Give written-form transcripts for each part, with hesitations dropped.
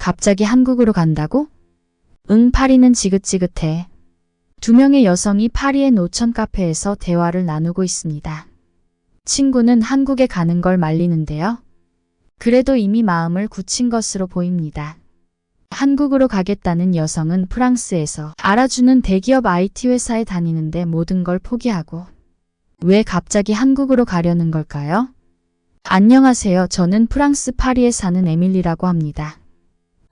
갑자기 한국으로 간다고? 응, 파리는 지긋지긋해. 두 명의 여성이 파리의 노천 카페에서 대화를 나누고 있습니다. 친구는 한국에 가는 걸 말리는데요. 그래도 이미 마음을 굳힌 것으로 보입니다. 한국으로 가겠다는 여성은 프랑스에서 알아주는 대기업 IT 회사에 다니는데 모든 걸 포기하고 왜 갑자기 한국으로 가려는 걸까요? 안녕하세요. 저는 프랑스 파리에 사는 에밀리라고 합니다.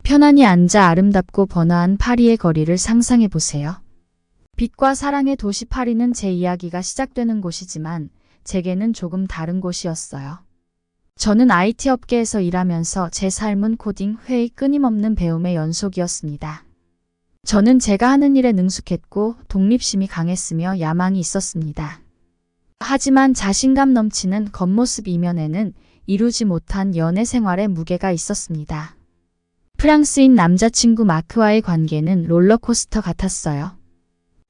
편안히 앉아 아름답고 번화한 파리의 거리를 상상해 보세요. 빛과 사랑의 도시 파리는 제 이야기가 시작되는 곳이지만 제게는 조금 다른 곳이었어요. 저는 IT 업계에서 일하면서 제 삶은 코딩, 회의, 끊임없는 배움의 연속이었습니다. 저는 제가 하는 일에 능숙했고 독립심이 강했으며 야망이 있었습니다. 하지만 자신감 넘치는 겉모습 이면에는 이루지 못한 연애 생활의 무게가 있었습니다. 프랑스인 남자친구 마크와의 관계는 롤러코스터 같았어요.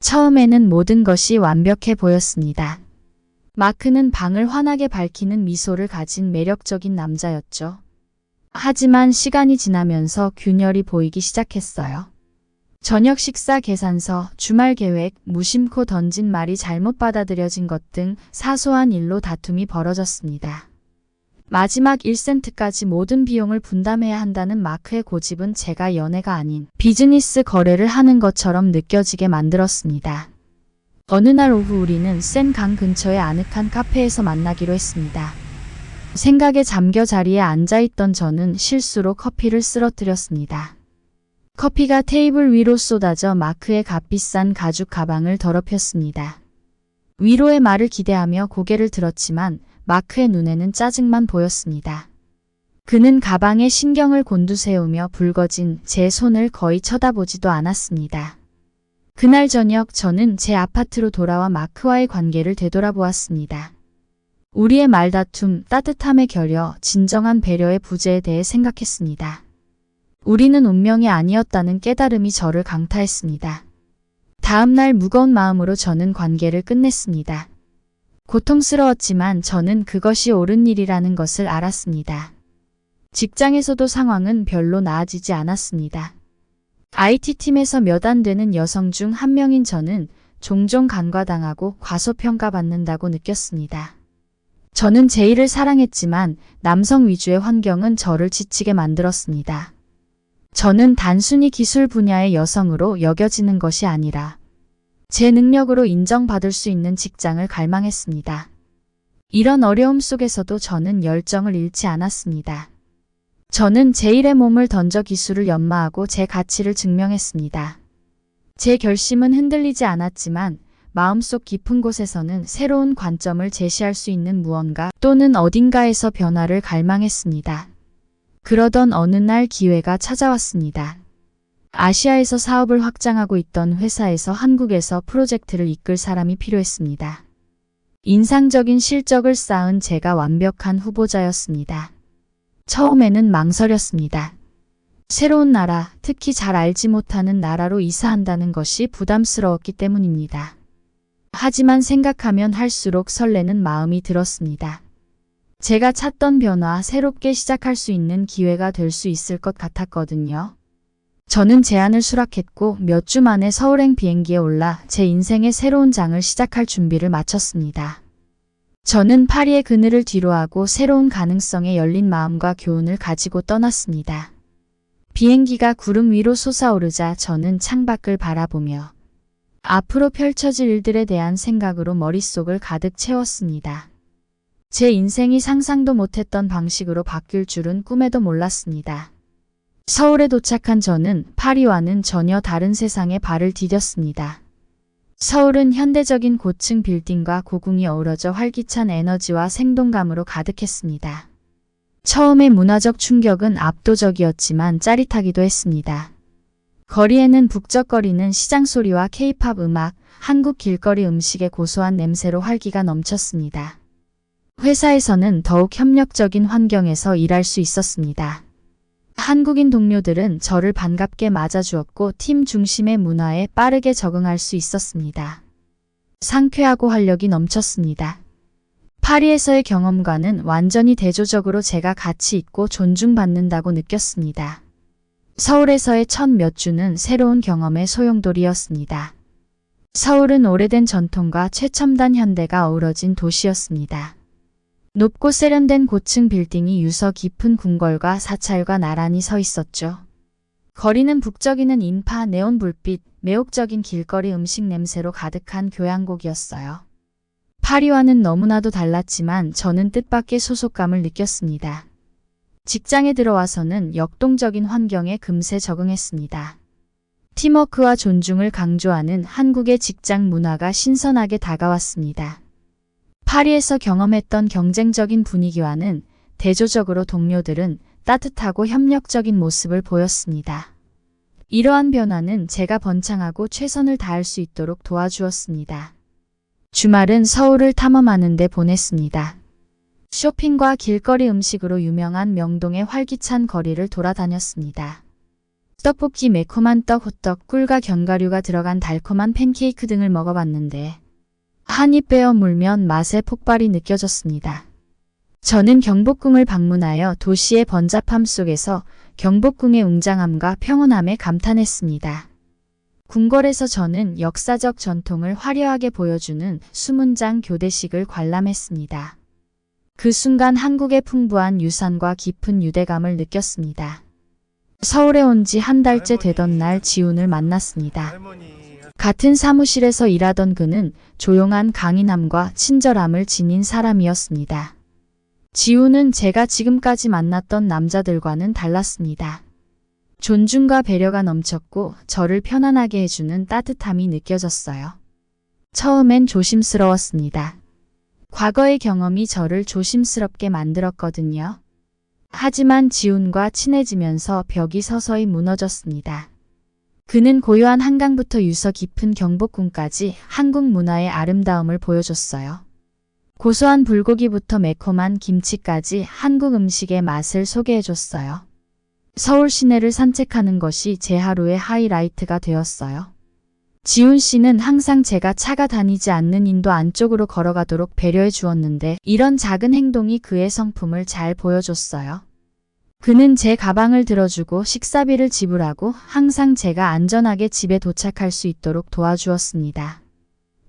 처음에는 모든 것이 완벽해 보였습니다. 마크는 방을 환하게 밝히는 미소를 가진 매력적인 남자였죠. 하지만 시간이 지나면서 균열이 보이기 시작했어요. 저녁 식사 계산서, 주말 계획, 무심코 던진 말이 잘못 받아들여진 것 등 사소한 일로 다툼이 벌어졌습니다. 마지막 1센트까지 모든 비용을 분담해야 한다는 마크의 고집은 제가 연애가 아닌 비즈니스 거래를 하는 것처럼 느껴지게 만들었습니다. 어느 날 오후 우리는 센강 근처의 아늑한 카페에서 만나기로 했습니다. 생각에 잠겨 자리에 앉아있던 저는 실수로 커피를 쓰러뜨렸습니다. 커피가 테이블 위로 쏟아져 마크의 값비싼 가죽 가방을 더럽혔습니다. 위로의 말을 기대하며 고개를 들었지만 마크의 눈에는 짜증만 보였습니다. 그는 가방에 신경을 곤두세우며 붉어진 제 손을 거의 쳐다보지도 않았습니다. 그날 저녁 저는 제 아파트로 돌아와 마크와의 관계를 되돌아보았습니다. 우리의 말다툼, 따뜻함의 결여, 진정한 배려의 부재에 대해 생각했습니다. 우리는 운명이 아니었다는 깨달음이 저를 강타했습니다. 다음 날 무거운 마음으로 저는 관계를 끝냈습니다. 고통스러웠지만 저는 그것이 옳은 일이라는 것을 알았습니다. 직장에서도 상황은 별로 나아지지 않았습니다. IT팀에서 몇 안 되는 여성 중 한 명인 저는 종종 간과당하고 과소평가받는다고 느꼈습니다. 저는 제 일을 사랑했지만 남성 위주의 환경은 저를 지치게 만들었습니다. 저는 단순히 기술 분야의 여성으로 여겨지는 것이 아니라 제 능력으로 인정받을 수 있는 직장을 갈망했습니다. 이런 어려움 속에서도 저는 열정을 잃지 않았습니다. 저는 제 일에 몸을 던져 기술을 연마하고 제 가치를 증명했습니다. 제 결심은 흔들리지 않았지만 마음속 깊은 곳에서는 새로운 관점을 제시할 수 있는 무언가 또는 어딘가에서 변화를 갈망했습니다. 그러던 어느 날 기회가 찾아왔습니다. 아시아에서 사업을 확장하고 있던 회사에서 한국에서 프로젝트를 이끌 사람이 필요했습니다. 인상적인 실적을 쌓은 제가 완벽한 후보자였습니다. 처음에는 망설였습니다. 새로운 나라, 특히 잘 알지 못하는 나라로 이사한다는 것이 부담스러웠기 때문입니다. 하지만 생각하면 할수록 설레는 마음이 들었습니다. 제가 찾던 변화, 새롭게 시작할 수 있는 기회가 될 수 있을 것 같았거든요. 저는 제안을 수락했고 몇 주 만에 서울행 비행기에 올라 제 인생의 새로운 장을 시작할 준비를 마쳤습니다. 저는 파리의 그늘을 뒤로하고 새로운 가능성에 열린 마음과 교훈을 가지고 떠났습니다. 비행기가 구름 위로 솟아오르자 저는 창밖을 바라보며 앞으로 펼쳐질 일들에 대한 생각으로 머릿속을 가득 채웠습니다. 제 인생이 상상도 못했던 방식으로 바뀔 줄은 꿈에도 몰랐습니다. 서울에 도착한 저는 파리와는 전혀 다른 세상에 발을 디뎠습니다. 서울은 현대적인 고층 빌딩과 고궁이 어우러져 활기찬 에너지와 생동감으로 가득했습니다. 처음의 문화적 충격은 압도적이었지만 짜릿하기도 했습니다. 거리에는 북적거리는 시장 소리와 케이팝 음악, 한국 길거리 음식의 고소한 냄새로 활기가 넘쳤습니다. 회사에서는 더욱 협력적인 환경에서 일할 수 있었습니다. 한국인 동료들은 저를 반갑게 맞아주었고 팀 중심의 문화에 빠르게 적응할 수 있었습니다. 상쾌하고 활력이 넘쳤습니다. 파리에서의 경험과는 완전히 대조적으로 제가 가치 있고 존중받는다고 느꼈습니다. 서울에서의 첫 몇 주는 새로운 경험의 소용돌이였습니다. 서울은 오래된 전통과 최첨단 현대가 어우러진 도시였습니다. 높고 세련된 고층 빌딩이 유서 깊은 궁궐과 사찰과 나란히 서 있었죠. 거리는 북적이는 인파, 네온 불빛, 매혹적인 길거리 음식 냄새로 가득한 교향곡이었어요. 파리와는 너무나도 달랐지만 저는 뜻밖의 소속감을 느꼈습니다. 직장에 들어와서는 역동적인 환경에 금세 적응했습니다. 팀워크와 존중을 강조하는 한국의 직장 문화가 신선하게 다가왔습니다. 파리에서 경험했던 경쟁적인 분위기와는 대조적으로 동료들은 따뜻하고 협력적인 모습을 보였습니다. 이러한 변화는 제가 번창하고 최선을 다할 수 있도록 도와주었습니다. 주말은 서울을 탐험하는 데 보냈습니다. 쇼핑과 길거리 음식으로 유명한 명동의 활기찬 거리를 돌아다녔습니다. 떡볶이, 매콤한 떡, 호떡, 꿀과 견과류가 들어간 달콤한 팬케이크 등을 먹어봤는데 한 입 베어 물면 맛의 폭발이 느껴졌습니다. 저는 경복궁을 방문하여 도시의 번잡함 속에서 경복궁의 웅장함과 평온함에 감탄했습니다. 궁궐에서 저는 역사적 전통을 화려하게 보여주는 수문장 교대식을 관람했습니다. 그 순간 한국의 풍부한 유산과 깊은 유대감을 느꼈습니다. 서울에 온 지 한 달째 되던 날 지훈을 만났습니다. 같은 사무실에서 일하던 그는 조용한 강인함과 친절함을 지닌 사람이었습니다. 지훈은 제가 지금까지 만났던 남자들과는 달랐습니다. 존중과 배려가 넘쳤고 저를 편안하게 해주는 따뜻함이 느껴졌어요. 처음엔 조심스러웠습니다. 과거의 경험이 저를 조심스럽게 만들었거든요. 하지만 지훈과 친해지면서 벽이 서서히 무너졌습니다. 그는 고요한 한강부터 유서 깊은 경복궁까지 한국 문화의 아름다움을 보여줬어요. 고소한 불고기부터 매콤한 김치까지 한국 음식의 맛을 소개해줬어요. 서울 시내를 산책하는 것이 제 하루의 하이라이트가 되었어요. 지훈 씨는 항상 제가 차가 다니지 않는 인도 안쪽으로 걸어가도록 배려해 주었는데 이런 작은 행동이 그의 성품을 잘 보여줬어요. 그는 제 가방을 들어주고 식사비를 지불하고 항상 제가 안전하게 집에 도착할 수 있도록 도와주었습니다.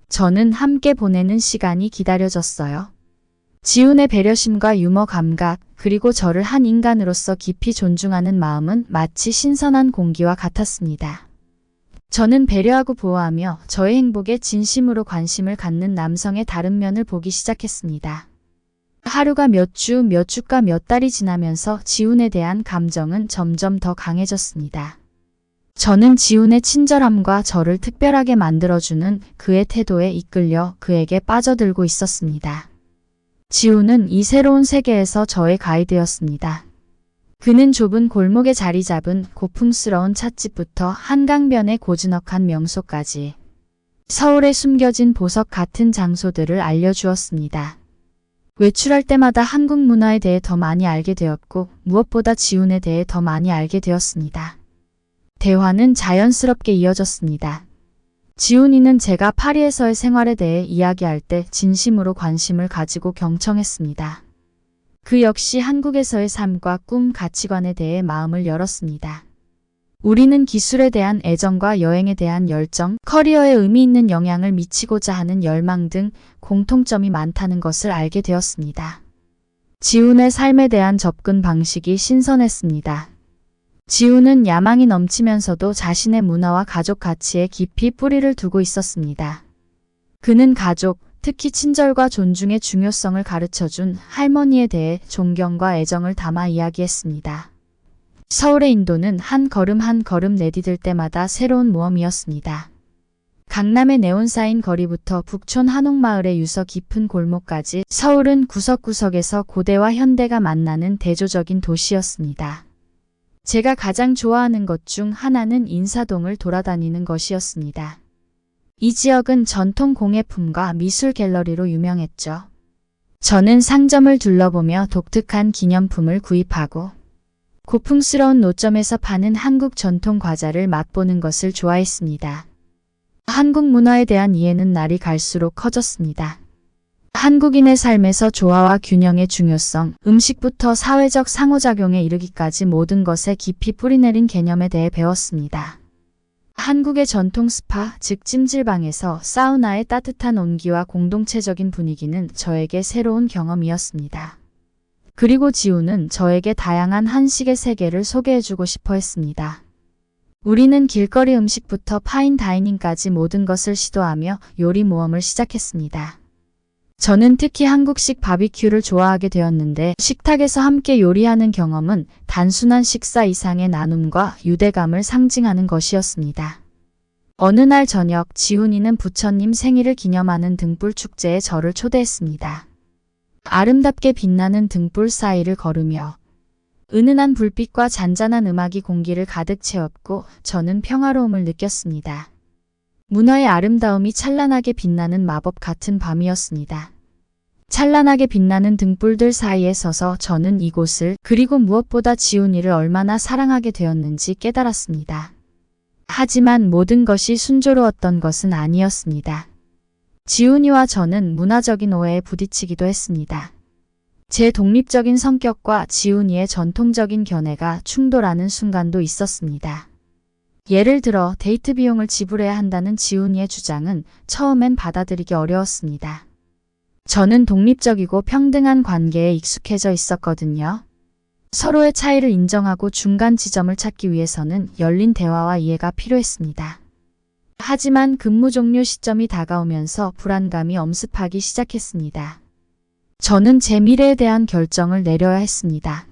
저는 함께 보내는 시간이 기다려졌어요. 지훈의 배려심과 유머 감각, 그리고 저를 한 인간으로서 깊이 존중하는 마음은 마치 신선한 공기와 같았습니다. 저는 배려하고 보호하며 저의 행복에 진심으로 관심을 갖는 남성의 다른 면을 보기 시작했습니다. 하루가 몇 주가 몇 달이 지나면서 지훈에 대한 감정은 점점 더 강해졌습니다. 저는 지훈의 친절함과 저를 특별하게 만들어주는 그의 태도에 이끌려 그에게 빠져들고 있었습니다. 지훈은 이 새로운 세계에서 저의 가이드였습니다. 그는 좁은 골목에 자리 잡은 고풍스러운 찻집부터 한강변의 고즈넉한 명소까지 서울에 숨겨진 보석 같은 장소들을 알려주었습니다. 외출할 때마다 한국 문화에 대해 더 많이 알게 되었고 무엇보다 지훈에 대해 더 많이 알게 되었습니다. 대화는 자연스럽게 이어졌습니다. 지훈이는 제가 파리에서의 생활에 대해 이야기할 때 진심으로 관심을 가지고 경청했습니다. 그 역시 한국에서의 삶과 꿈, 가치관에 대해 마음을 열었습니다. 우리는 기술에 대한 애정과 여행에 대한 열정, 커리어에 의미 있는 영향을 미치고자 하는 열망 등 공통점이 많다는 것을 알게 되었습니다. 지훈의 삶에 대한 접근 방식이 신선했습니다. 지훈은 야망이 넘치면서도 자신의 문화와 가족 가치에 깊이 뿌리를 두고 있었습니다. 그는 가족, 특히 친절과 존중의 중요성을 가르쳐준 할머니에 대해 존경과 애정을 담아 이야기했습니다. 서울의 인도는 한 걸음 한 걸음 내디딜 때마다 새로운 모험이었습니다. 강남의 네온 사인 거리부터 북촌 한옥마을의 유서 깊은 골목까지 서울은 구석구석에서 고대와 현대가 만나는 대조적인 도시였습니다. 제가 가장 좋아하는 것 중 하나는 인사동을 돌아다니는 것이었습니다. 이 지역은 전통 공예품과 미술 갤러리로 유명했죠. 저는 상점을 둘러보며 독특한 기념품을 구입하고 고풍스러운 노점에서 파는 한국 전통 과자를 맛보는 것을 좋아했습니다. 한국 문화에 대한 이해는 날이 갈수록 커졌습니다. 한국인의 삶에서 조화와 균형의 중요성, 음식부터 사회적 상호작용에 이르기까지 모든 것에 깊이 뿌리내린 개념에 대해 배웠습니다. 한국의 전통 스파, 즉 찜질방에서 사우나의 따뜻한 온기와 공동체적인 분위기는 저에게 새로운 경험이었습니다. 그리고 지우는 저에게 다양한 한식의 세계를 소개해주고 싶어 했습니다. 우리는 길거리 음식부터 파인 다이닝까지 모든 것을 시도하며 요리 모험을 시작했습니다. 저는 특히 한국식 바비큐를 좋아하게 되었는데 식탁에서 함께 요리하는 경험은 단순한 식사 이상의 나눔과 유대감을 상징하는 것이었습니다. 어느 날 저녁 지훈이는 부처님 생일을 기념하는 등불 축제에 저를 초대했습니다. 아름답게 빛나는 등불 사이를 걸으며 은은한 불빛과 잔잔한 음악이 공기를 가득 채웠고 저는 평화로움을 느꼈습니다. 문화의 아름다움이 찬란하게 빛나는 마법 같은 밤이었습니다. 찬란하게 빛나는 등불들 사이에 서서 저는 이곳을 그리고 무엇보다 지훈이를 얼마나 사랑하게 되었는지 깨달았습니다. 하지만 모든 것이 순조로웠던 것은 아니었습니다. 지훈이와 저는 문화적인 오해에 부딪히기도 했습니다. 제 독립적인 성격과 지훈이의 전통적인 견해가 충돌하는 순간도 있었습니다. 예를 들어 데이트 비용을 지불해야 한다는 지훈이의 주장은 처음엔 받아들이기 어려웠습니다. 저는 독립적이고 평등한 관계에 익숙해져 있었거든요. 서로의 차이를 인정하고 중간 지점을 찾기 위해서는 열린 대화와 이해가 필요했습니다. 하지만 근무 종료 시점이 다가오면서 불안감이 엄습하기 시작했습니다. 저는 제 미래에 대한 결정을 내려야 했습니다.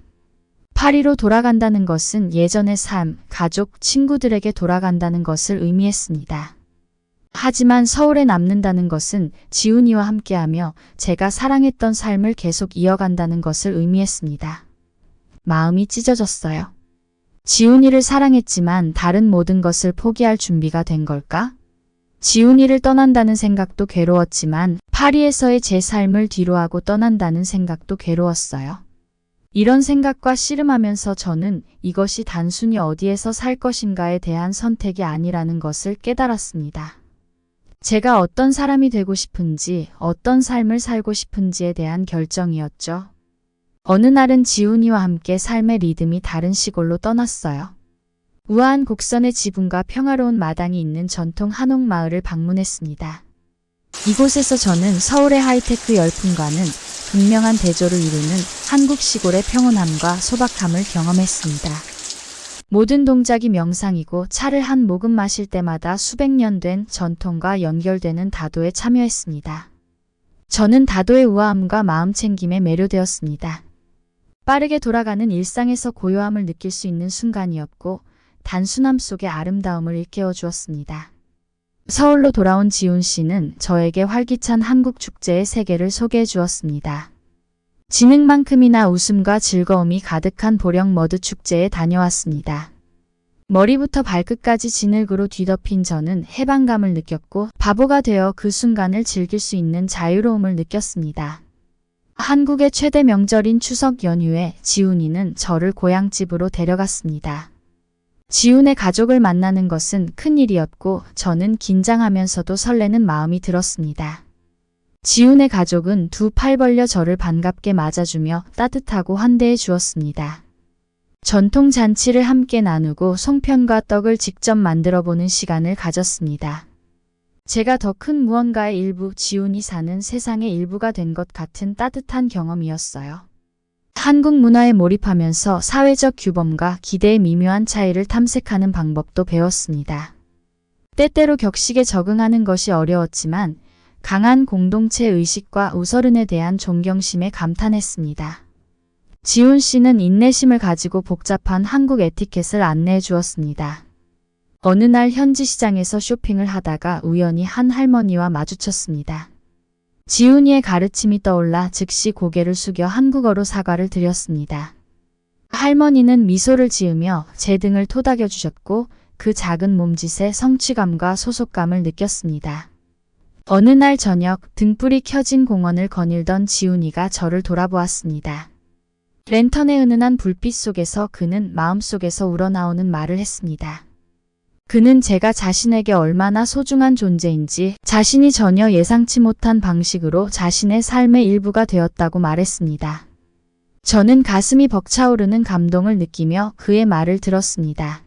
파리로 돌아간다는 것은 예전의 삶, 가족, 친구들에게 돌아간다는 것을 의미했습니다. 하지만 서울에 남는다는 것은 지훈이와 함께하며 제가 사랑했던 삶을 계속 이어간다는 것을 의미했습니다. 마음이 찢어졌어요. 지훈이를 사랑했지만 다른 모든 것을 포기할 준비가 된 걸까? 지훈이를 떠난다는 생각도 괴로웠지만 파리에서의 제 삶을 뒤로하고 떠난다는 생각도 괴로웠어요. 이런 생각과 씨름하면서 저는 이것이 단순히 어디에서 살 것인가에 대한 선택이 아니라는 것을 깨달았습니다. 제가 어떤 사람이 되고 싶은지, 어떤 삶을 살고 싶은지에 대한 결정이었죠. 어느 날은 지훈이와 함께 삶의 리듬이 다른 시골로 떠났어요. 우아한 곡선의 지붕과 평화로운 마당이 있는 전통 한옥마을을 방문했습니다. 이곳에서 저는 서울의 하이테크 열풍과는 극명한 대조를 이루는 한국 시골의 평온함과 소박함을 경험했습니다. 모든 동작이 명상이고 차를 한 모금 마실 때마다 수백 년 된 전통과 연결되는 다도에 참여했습니다. 저는 다도의 우아함과 마음챙김에 매료되었습니다. 빠르게 돌아가는 일상에서 고요함을 느낄 수 있는 순간이었고 단순함 속의 아름다움을 일깨워 주었습니다. 서울로 돌아온 지훈 씨는 저에게 활기찬 한국 축제의 세계를 소개해 주었습니다. 지능만큼이나 웃음과 즐거움이 가득한 보령 머드 축제에 다녀왔습니다. 머리부터 발끝까지 진흙으로 뒤덮인 저는 해방감을 느꼈고 바보가 되어 그 순간을 즐길 수 있는 자유로움을 느꼈습니다. 한국의 최대 명절인 추석 연휴에 지훈이는 저를 고향집으로 데려갔습니다. 지훈의 가족을 만나는 것은 큰일이었고 저는 긴장하면서도 설레는 마음이 들었습니다. 지훈의 가족은 두 팔 벌려 저를 반갑게 맞아주며 따뜻하고 환대해 주었습니다. 전통 잔치를 함께 나누고 송편과 떡을 직접 만들어보는 시간을 가졌습니다. 제가 더 큰 무언가의 일부, 지훈이 사는 세상의 일부가 된 것 같은 따뜻한 경험이었어요. 한국 문화에 몰입하면서 사회적 규범과 기대의 미묘한 차이를 탐색하는 방법도 배웠습니다. 때때로 격식에 적응하는 것이 어려웠지만 강한 공동체 의식과 우서른에 대한 존경심에 감탄했습니다. 지훈 씨는 인내심을 가지고 복잡한 한국 에티켓을 안내해 주었습니다. 어느 날 현지 시장에서 쇼핑을 하다가 우연히 한 할머니와 마주쳤습니다. 지훈이의 가르침이 떠올라 즉시 고개를 숙여 한국어로 사과를 드렸습니다. 할머니는 미소를 지으며 제 등을 토닥여 주셨고 그 작은 몸짓에 성취감과 소속감을 느꼈습니다. 어느 날 저녁 등불이 켜진 공원을 거닐던 지훈이가 저를 돌아보았습니다. 랜턴의 은은한 불빛 속에서 그는 마음속에서 우러나오는 말을 했습니다. 그는 제가 자신에게 얼마나 소중한 존재인지 자신이 전혀 예상치 못한 방식으로 자신의 삶의 일부가 되었다고 말했습니다. 저는 가슴이 벅차오르는 감동을 느끼며 그의 말을 들었습니다.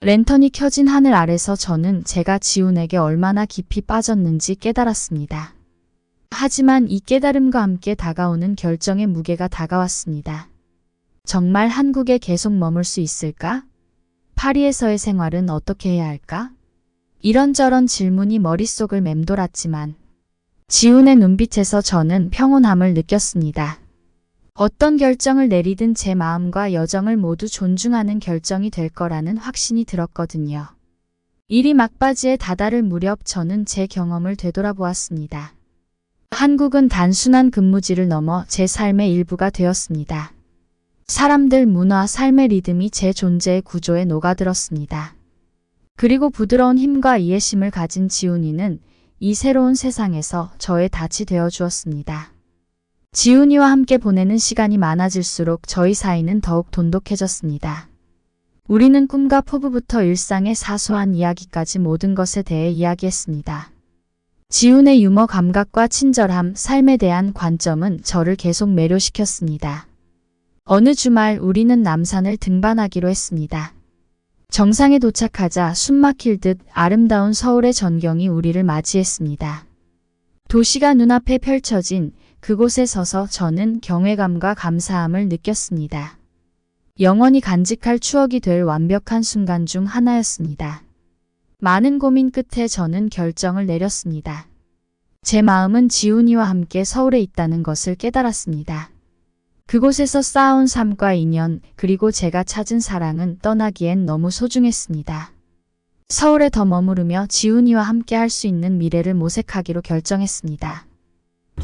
랜턴이 켜진 하늘 아래서 저는 제가 지훈에게 얼마나 깊이 빠졌는지 깨달았습니다. 하지만 이 깨달음과 함께 다가오는 결정의 무게가 다가왔습니다. 정말 한국에 계속 머물 수 있을까? 파리에서의 생활은 어떻게 해야 할까? 이런저런 질문이 머릿속을 맴돌았지만 지훈의 눈빛에서 저는 평온함을 느꼈습니다. 어떤 결정을 내리든 제 마음과 여정을 모두 존중하는 결정이 될 거라는 확신이 들었거든요. 일이 막바지에 다다를 무렵 저는 제 경험을 되돌아보았습니다. 한국은 단순한 근무지를 넘어 제 삶의 일부가 되었습니다. 사람들, 문화, 삶의 리듬이 제 존재의 구조에 녹아들었습니다. 그리고 부드러운 힘과 이해심을 가진 지훈이는 이 새로운 세상에서 저의 닻이 되어 주었습니다. 지훈이와 함께 보내는 시간이 많아질수록 저희 사이는 더욱 돈독해졌습니다. 우리는 꿈과 포부부터 일상의 사소한 이야기까지 모든 것에 대해 이야기했습니다. 지훈의 유머 감각과 친절함, 삶에 대한 관점은 저를 계속 매료시켰습니다. 어느 주말 우리는 남산을 등반하기로 했습니다. 정상에 도착하자 숨막힐 듯 아름다운 서울의 전경이 우리를 맞이했습니다. 도시가 눈앞에 펼쳐진 그곳에 서서 저는 경외감과 감사함을 느꼈습니다. 영원히 간직할 추억이 될 완벽한 순간 중 하나였습니다. 많은 고민 끝에 저는 결정을 내렸습니다. 제 마음은 지훈이와 함께 서울에 있다는 것을 깨달았습니다. 그곳에서 쌓아온 삶과 인연, 그리고 제가 찾은 사랑은 떠나기엔 너무 소중했습니다. 서울에 더 머무르며 지훈이와 함께 할 수 있는 미래를 모색하기로 결정했습니다.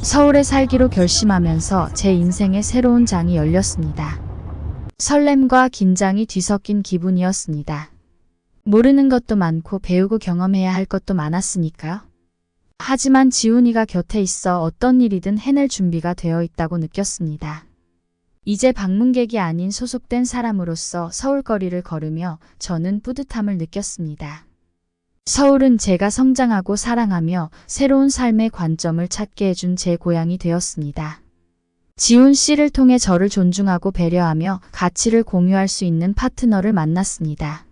서울에 살기로 결심하면서 제 인생의 새로운 장이 열렸습니다. 설렘과 긴장이 뒤섞인 기분이었습니다. 모르는 것도 많고 배우고 경험해야 할 것도 많았으니까요. 하지만 지훈이가 곁에 있어 어떤 일이든 해낼 준비가 되어 있다고 느꼈습니다. 이제 방문객이 아닌 소속된 사람으로서 서울거리를 걸으며 저는 뿌듯함을 느꼈습니다. 서울은 제가 성장하고 사랑하며 새로운 삶의 관점을 찾게 해준 제 고향이 되었습니다. 지훈 씨를 통해 저를 존중하고 배려하며 가치를 공유할 수 있는 파트너를 만났습니다.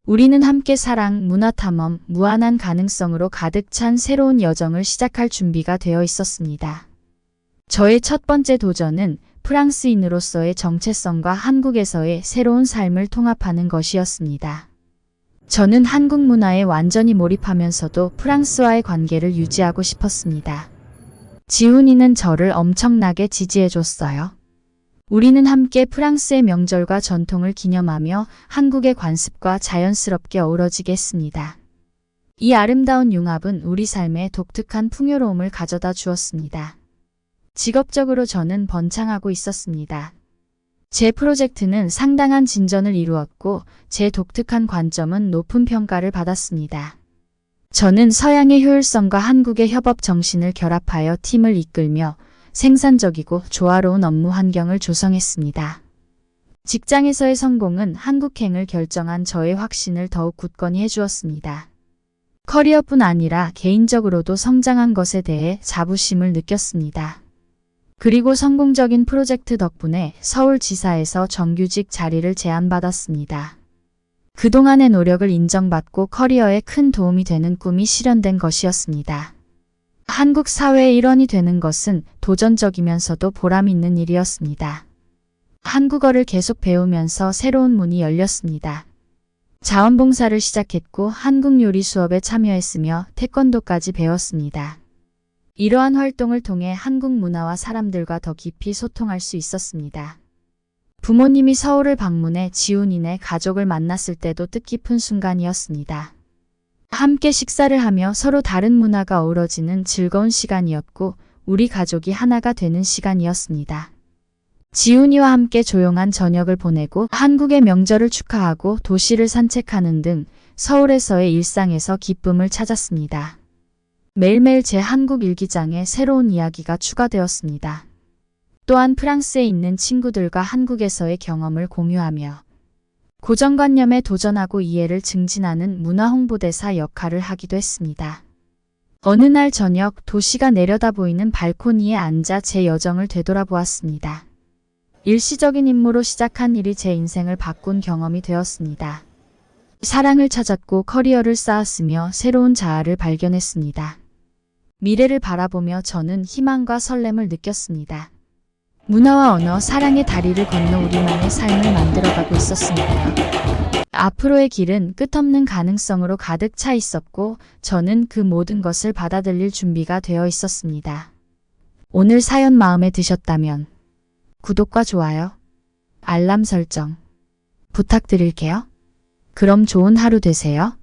우리는 함께 사랑, 문화 탐험, 무한한 가능성으로 가득 찬 새로운 여정을 시작할 준비가 되어 있었습니다. 저의 첫 번째 도전은 프랑스인으로서의 정체성과 한국에서의 새로운 삶을 통합하는 것이었습니다. 저는 한국 문화에 완전히 몰입하면서도 프랑스와의 관계를 유지하고 싶었습니다. 지훈이는 저를 엄청나게 지지해줬어요. 우리는 함께 프랑스의 명절과 전통을 기념하며 한국의 관습과 자연스럽게 어우러지게 했습니다. 이 아름다운 융합은 우리 삶에 독특한 풍요로움을 가져다 주었습니다. 직업적으로 저는 번창하고 있었습니다. 제 프로젝트는 상당한 진전을 이루었고 제 독특한 관점은 높은 평가를 받았습니다. 저는 서양의 효율성과 한국의 협업 정신을 결합하여 팀을 이끌며 생산적이고 조화로운 업무 환경을 조성했습니다. 직장에서의 성공은 한국행을 결정한 저의 확신을 더욱 굳건히 해주었습니다. 커리어뿐 아니라 개인적으로도 성장한 것에 대해 자부심을 느꼈습니다. 그리고 성공적인 프로젝트 덕분에 서울지사에서 정규직 자리를 제안받았습니다. 그동안의 노력을 인정받고 커리어에 큰 도움이 되는 꿈이 실현된 것이었습니다. 한국 사회의 일원이 되는 것은 도전적이면서도 보람 있는 일이었습니다. 한국어를 계속 배우면서 새로운 문이 열렸습니다. 자원봉사를 시작했고 한국 요리 수업에 참여했으며 태권도까지 배웠습니다. 이러한 활동을 통해 한국 문화와 사람들과 더 깊이 소통할 수 있었습니다. 부모님이 서울을 방문해 지훈이네 가족을 만났을 때도 뜻깊은 순간이었습니다. 함께 식사를 하며 서로 다른 문화가 어우러지는 즐거운 시간이었고 우리 가족이 하나가 되는 시간이었습니다. 지훈이와 함께 조용한 저녁을 보내고 한국의 명절을 축하하고 도시를 산책하는 등 서울에서의 일상에서 기쁨을 찾았습니다. 매일매일 제 한국 일기장에 새로운 이야기가 추가되었습니다. 또한 프랑스에 있는 친구들과 한국에서의 경험을 공유하며 고정관념에 도전하고 이해를 증진하는 문화홍보대사 역할을 하기도 했습니다. 어느 날 저녁 도시가 내려다 보이는 발코니에 앉아 제 여정을 되돌아보았습니다. 일시적인 임무로 시작한 일이 제 인생을 바꾼 경험이 되었습니다. 사랑을 찾았고 커리어를 쌓았으며 새로운 자아를 발견했습니다. 미래를 바라보며 저는 희망과 설렘을 느꼈습니다. 문화와 언어, 사랑의 다리를 건너 우리만의 삶을 만들어가고 있었습니다. 앞으로의 길은 끝없는 가능성으로 가득 차 있었고 저는 그 모든 것을 받아들일 준비가 되어 있었습니다. 오늘 사연 마음에 드셨다면 구독과 좋아요, 알람 설정 부탁드릴게요. 그럼 좋은 하루 되세요.